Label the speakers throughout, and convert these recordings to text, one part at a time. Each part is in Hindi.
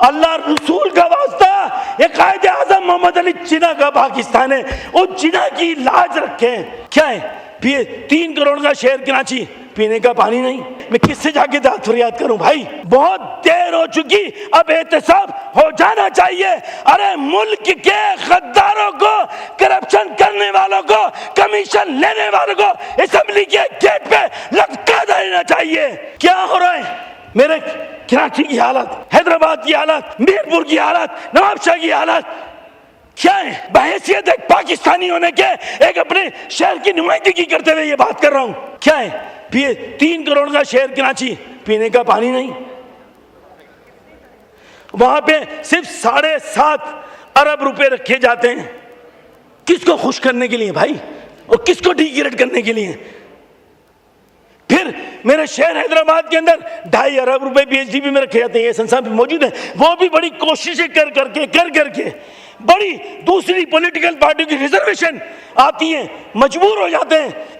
Speaker 1: अल्लाह रसूल का वास्ता, ये कायदे आजम मोहम्मद अली जिन्ना का पाकिस्तान है, उस जिन्ना की लाज रखें। क्या है, पिए 3 करोड़ का शहर कराची, पीने का पानी नहीं। मैं किससे जाके दाद फरियाद करूं भाई? बहुत देर हो चुकी, अब एहतसाब हो जाना चाहिए। अरे मुल्क के गद्दारों को, करप्शन करने वालों को, कमीशन लेने वालों को असेंबली के गेट पे लटका देना चाहिए। क्या हो रहा है? मेरे कराची की हालत, हैदराबाद की हालत, मीरपुर की हालत, नवाबशाह की हालत क्या है? बहैसियत एक पाकिस्तानी होने के, एक अपने शहर की नुमाइंदगी करते हुए ये बात कर रहा हूं। क्या है, पिए 3 करोड़ का शहर कराची, पीने का पानी नहीं। वहां पे सिर्फ 7.5 अरब रुपए रखे जाते हैं। किसको खुश करने के लिए भाई, और किसको डिग्रेड करने के लिए? फिर मेरे शहर हैदराबाद के अंदर 2.5 अरब रुपए पीएचडी में रखे जाते हैं। ये संस्थान भी मौजूद है, वो भी बड़ी कोशिशें कर करके बड़ी दूसरी पॉलिटिकल पार्टियों की रिजर्वेशन आती हैं, मजबूर हो जाते हैं।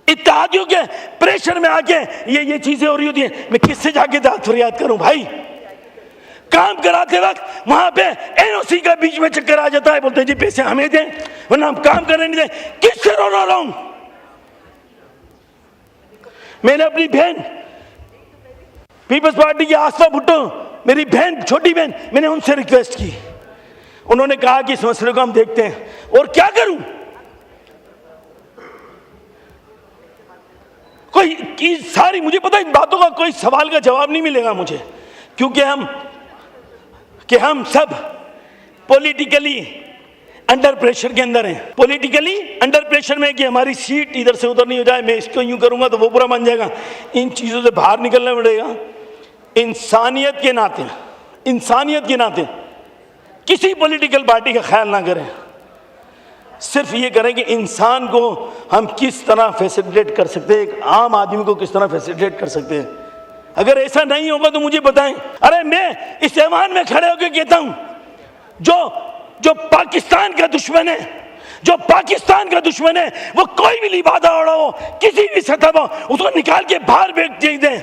Speaker 1: इत्तेहादियों के प्रेशर में आके ये चीजें हो रही होती हैं। मैं किससे जाके दाद फरियाद करूं भाई? काम कराते वक्त वहां पे एनओसी का बीच में चक्कर आ जाता है, बोलते हैं जी पैसे हमें दें वरना हम काम करने नहीं दें। किससे रो रहा हूं? मैंने अपनी बहन पीपल्स पार्टी की आस्था भुट्टो, मेरी बहन, छोटी बहन, मैंने उनसे रिक्वेस्ट की। उन्होंने कहा कि इस मसले को हम देखते हैं। और क्या करूं? कोई की सारी, मुझे पता है इन बातों का कोई सवाल का जवाब नहीं मिलेगा मुझे, क्योंकि हम सब पॉलिटिकली अंडर प्रेशर के अंदर हैं। पॉलिटिकली अंडर प्रेशर में कि हमारी सीट इधर से उधर नहीं हो जाए, मैं इसको यूं करूंगा तो वो बुरा मान जाएगा। इन चीजों से बाहर निकलना पड़ेगा। इंसानियत के नाते किसी पॉलिटिकल पार्टी का ख्याल ना करें, सिर्फ ये करें कि इंसान को हम किस तरह फैसिलिटेट कर सकते हैं, एक आम आदमी को किस तरह फैसिलिटेट कर सकते हैं। अगर ऐसा नहीं होगा तो मुझे बताएं। अरे मैं इस ऐवान में खड़े होकर कहता हूं, जो पाकिस्तान का दुश्मन है, वो कोई भी लिबादा ओढ़ा हो, किसी भी सतह पर, उसको निकाल के बाहर फेंक दें।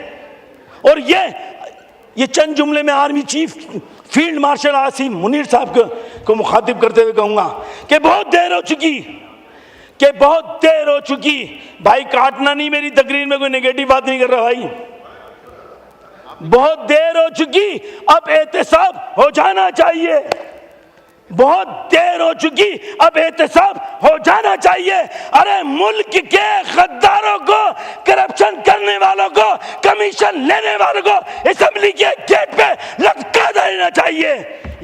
Speaker 1: और ये चंद जुमले में army chief field marshal Asim Munir साहब को मुखातिब करते हुए कहूंगा कि बहुत देर हो चुकी। भाई काटना नहीं, मेरी तकरीर में कोई नेगेटिव बात नहीं कर रहा भाई। बहुत देर हो चुकी, अब एहतसाब हो जाना चाहिए। बहुत देर हो चुकी, अब एहतसाब हो जाना चाहिए। अरे मुल्क के गद्दारों को, करप्शन करने वालों को, कमीशन लेने वालों को असेंबली के गेट पे लटका देना चाहिए।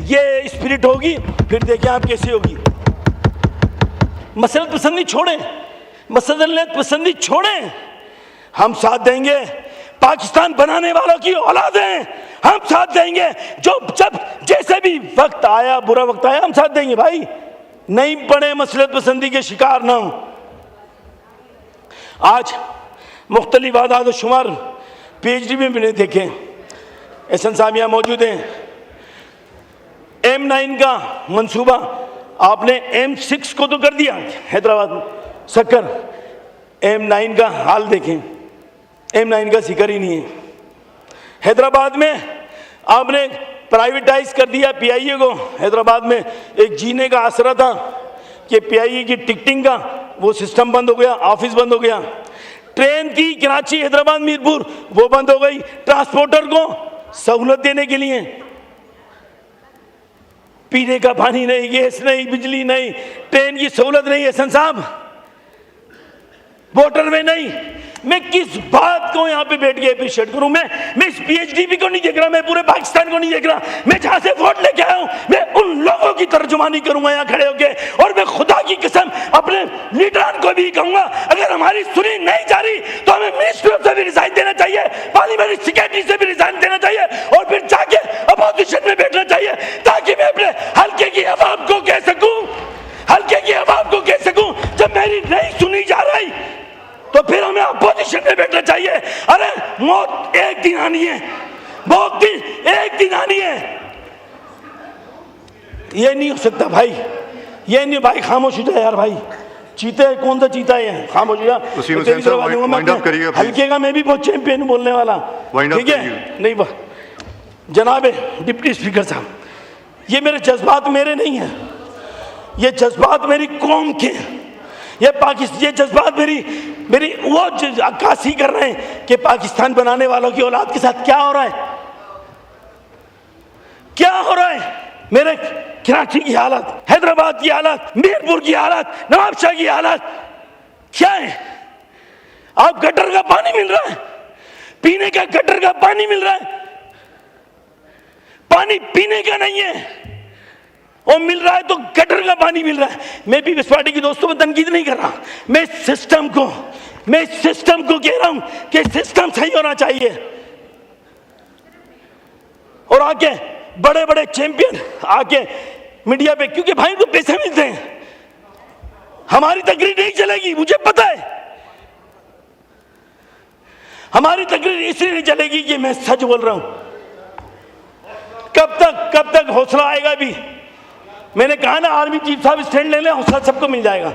Speaker 1: ये स्पिरिट होगी, फिर देखिए आप कैसी होगी। मसलत पसंदी छोड़ें, हम साथ देंगे। पाकिस्तान बनाने वालों की औलादें, हम साथ देंगे। जब जैसे भी वक्त आया, बुरा वक्त आया, हम साथ देंगे भाई। नहीं पड़े मसलत पसंदी के शिकार ना हो। आज मुख्तलिफ आदाद शुमार पीएचडी में मैंने देखे, एहसन साहब यहाँ मौजूद हैं। M9 का मंसूबा आपने M6 को तो कर दिया हैदराबाद में, सक्कर। M9 का हाल देखें, M9 का जिक्र ही नहीं है। हैदराबाद में आपने प्राइवेटाइज कर दिया PIA को। हैदराबाद में एक जीने का आसरा था कि PIA की टिकटिंग का वो सिस्टम बंद हो गया, ऑफिस बंद हो गया। ट्रेन की कराची हैदराबाद मीरपुर वो बंद हो गई, ट्रांसपोर्टर को सहूलत देने के लिए। पीने का पानी नहीं, गैस नहीं, बिजली नहीं, ट्रेन की सहूलत नहीं। एहसन साहब, मोटरवे नहीं। मैं किस बात को यहाँ पे बैठ के अप्रिशिएट करूं? मैं इस PHDP को नहीं देख रहा, मैं पूरे पाकिस्तान को नहीं देख रहा। मैं जहां से वोट लेके आया हूं, मैं उन लोगों की तर्जुमानी करूंगा यहाँ खड़े होके। और मैं खुदा की कसम अपने लीडरान को भी कहूंगा, अगर हमारी सुनी नहीं जा रही तो हमें मिनिस्ट्री से भी रिजाइन देना चाहिए, पार्लियामेंट्री सेक्रेटरी से भी रिजाइन देना चाहिए, और फिर जाके अपोजिशन में बैठना चाहिए, ताकि मैं अपने हल्के की आवाम को कह सकूं, जब मेरी नहीं सुनी जा रही तो फिर हमें अपोजिशन में बैठना चाहिए। अरे मौत एक दिन आनी है, एक दिन आनी है। ये नहीं हो सकता भाई, ये नहीं भाई। खामोश हो जाए यार भाई। चीते कौन सा चीता है? खामोश हो जा। हल्के का मैं भी बहुत चैंपियन बोलने वाला, ठीक है? नहीं जनाब डिप्टी स्पीकर साहब, ये मेरे जज्बात मेरे नहीं हैं, ये जज्बात मेरी कौम के हैं। ये जज्बात मेरी वो अक्कासी कर रहे हैं कि पाकिस्तान बनाने वालों की औलाद के साथ क्या हो रहा है, क्या हो रहा है। मेरे कराची की हालत, हैदराबाद की हालत, मीरपुर की हालत, नवाबशाह की हालत क्या है। आप गटर का पानी मिल रहा है, पीने का गटर का पानी मिल रहा है, पानी पीने का नहीं है, और मिल रहा है तो गटर का पानी मिल रहा है। मैं पीपल्स पार्टी के दोस्तों में तनकीद नहीं कर रहा, मैं सिस्टम को कह रहा हूं कि सिस्टम सही होना चाहिए। और आके बड़े बड़े चैंपियन आके मीडिया पे, क्योंकि भाई को पैसे मिलते हैं, हमारी तकरीर नहीं चलेगी, मुझे पता है। हमारी तकरीर इसलिए नहीं चलेगी कि मैं सच बोल रहा हूं। कब तक हौसला आएगा। भी मैंने कहा ना, आर्मी चीफ साहब स्टैंड ले लें, हौसला सबको मिल जाएगा।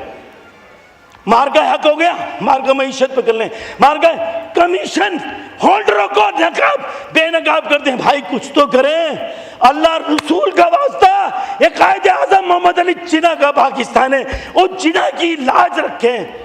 Speaker 1: मार का हक हो गया, मार का मईशत पे कर लें, मार का कमीशन होल्डरों को नकाब बेनकाब कर दें। भाई कुछ तो करें, अल्लाह रसूल का वास्ता। ये कायदे आजम मोहम्मद अली जिन्ना का पाकिस्तान है, वो जिन्ना की लाज रखें।